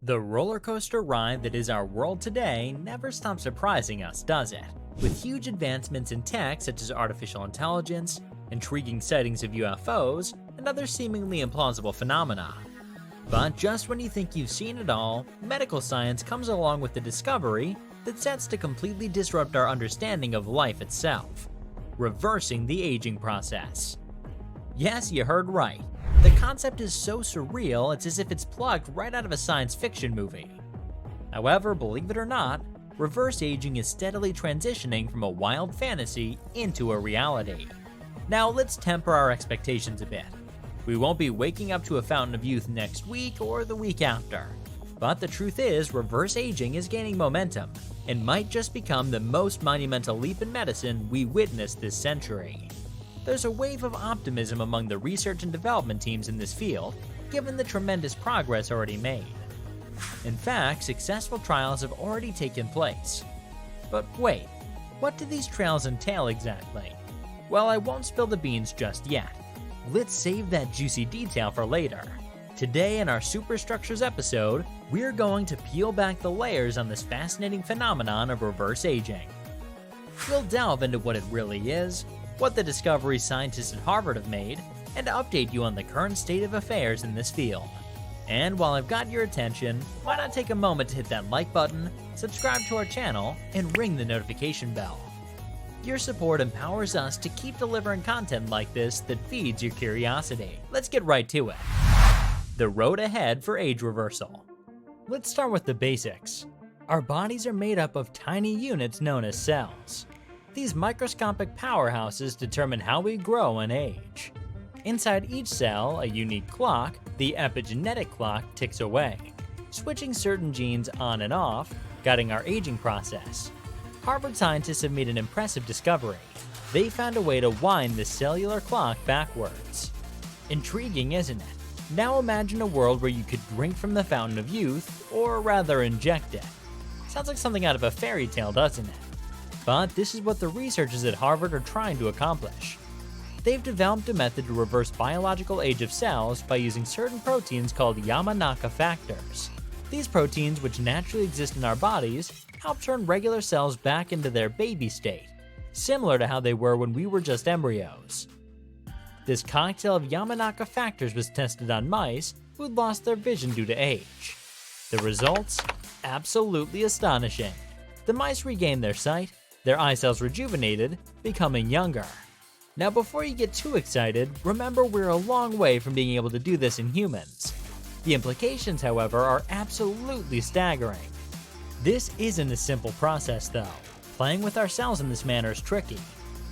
The roller coaster ride that is our world today never stops surprising us, does it? With huge advancements in tech such as artificial intelligence, intriguing sightings of UFOs, and other seemingly implausible phenomena. But just when you think you've seen it all, medical science comes along with the discovery that sets to completely disrupt our understanding of life itself: reversing the aging process. Yes, you heard right. The concept is so surreal, it's as if it's plucked right out of a science fiction movie. However, believe it or not, reverse aging is steadily transitioning from a wild fantasy into a reality. Now let's temper our expectations a bit. We won't be waking up to a fountain of youth next week or the week after. But the truth is, reverse aging is gaining momentum and might just become the most monumental leap in medicine we witnessed this century. There's a wave of optimism among the research and development teams in this field, given the tremendous progress already made. In fact, successful trials have already taken place. But wait, what do these trials entail exactly? Well, I won't spill the beans just yet. Let's save that juicy detail for later. Today in our Superstructures episode, we're going to peel back the layers on this fascinating phenomenon of reverse aging. We'll delve into what it really is, what the discoveries scientists at Harvard have made, and update you on the current state of affairs in this field. And while I've got your attention, why not take a moment to hit that like button, subscribe to our channel, and ring the notification bell. Your support empowers us to keep delivering content like this that feeds your curiosity. Let's get right to it. The road ahead for age reversal. Let's start with the basics. Our bodies are made up of tiny units known as cells. These microscopic powerhouses determine how we grow and age. Inside each cell, a unique clock, the epigenetic clock, ticks away, switching certain genes on and off, guiding our aging process. Harvard scientists have made an impressive discovery. They found a way to wind the cellular clock backwards. Intriguing, isn't it? Now imagine a world where you could drink from the fountain of youth, or rather inject it. Sounds like something out of a fairy tale, doesn't it? But this is what the researchers at Harvard are trying to accomplish. They've developed a method to reverse biological age of cells by using certain proteins called Yamanaka factors. These proteins, which naturally exist in our bodies, help turn regular cells back into their baby state, similar to how they were when we were just embryos. This cocktail of Yamanaka factors was tested on mice who'd lost their vision due to age. The results? Absolutely astonishing. The mice regained their sight, their eye cells rejuvenated, becoming younger. Now before you get too excited, remember we're a long way from being able to do this in humans. The implications, however, are absolutely staggering. This isn't a simple process though. Playing with our cells in this manner is tricky.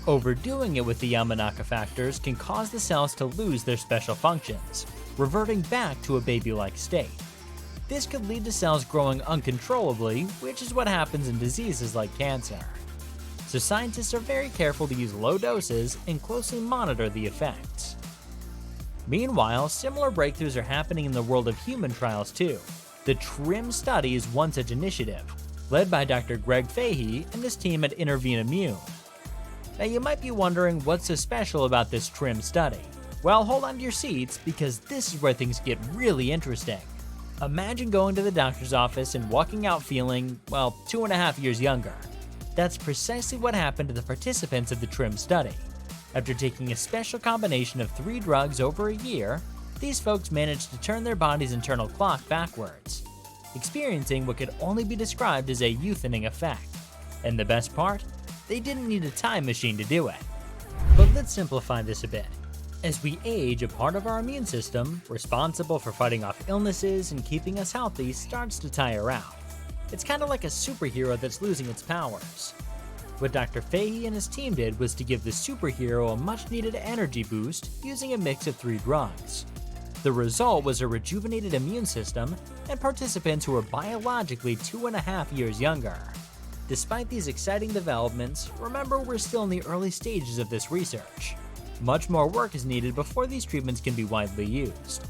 Overdoing it with the Yamanaka factors can cause the cells to lose their special functions, reverting back to a baby-like state. This could lead to cells growing uncontrollably, which is what happens in diseases like cancer. So scientists are very careful to use low doses and closely monitor the effects. Meanwhile, similar breakthroughs are happening in the world of human trials too. The TRIM study is one such initiative, led by Dr. Greg Fahy and his team at Intervene Immune. Now you might be wondering what's so special about this TRIM study. Well, hold on to your seats because this is where things get really interesting. Imagine going to the doctor's office and walking out feeling, well, 2.5 years younger. That's precisely what happened to the participants of the TRIM study. After taking a special combination of 3 drugs over a year, these folks managed to turn their body's internal clock backwards, experiencing what could only be described as a youthening effect. And the best part? They didn't need a time machine to do it. But let's simplify this a bit. As we age, a part of our immune system, responsible for fighting off illnesses and keeping us healthy, starts to tire out. It's kind of like a superhero that's losing its powers. What Dr. Fahy and his team did was to give the superhero a much-needed energy boost using a mix of 3 drugs. The result was a rejuvenated immune system and participants who were biologically 2.5 years younger. Despite these exciting developments, remember we're still in the early stages of this research. Much more work is needed before these treatments can be widely used.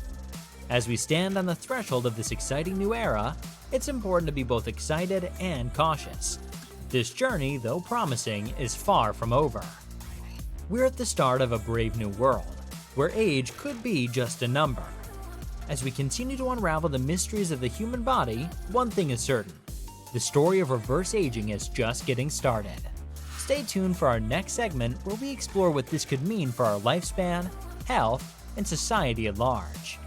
As we stand on the threshold of this exciting new era, it's important to be both excited and cautious. This journey, though promising, is far from over. We're at the start of a brave new world, where age could be just a number. As we continue to unravel the mysteries of the human body, one thing is certain: the story of reverse aging is just getting started. Stay tuned for our next segment where we explore what this could mean for our lifespan, health, and society at large.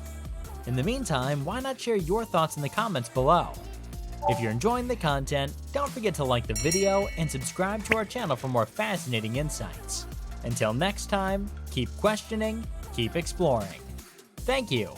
In the meantime, why not share your thoughts in the comments below? If you're enjoying the content, don't forget to like the video and subscribe to our channel for more fascinating insights. Until next time, keep questioning, keep exploring. Thank you.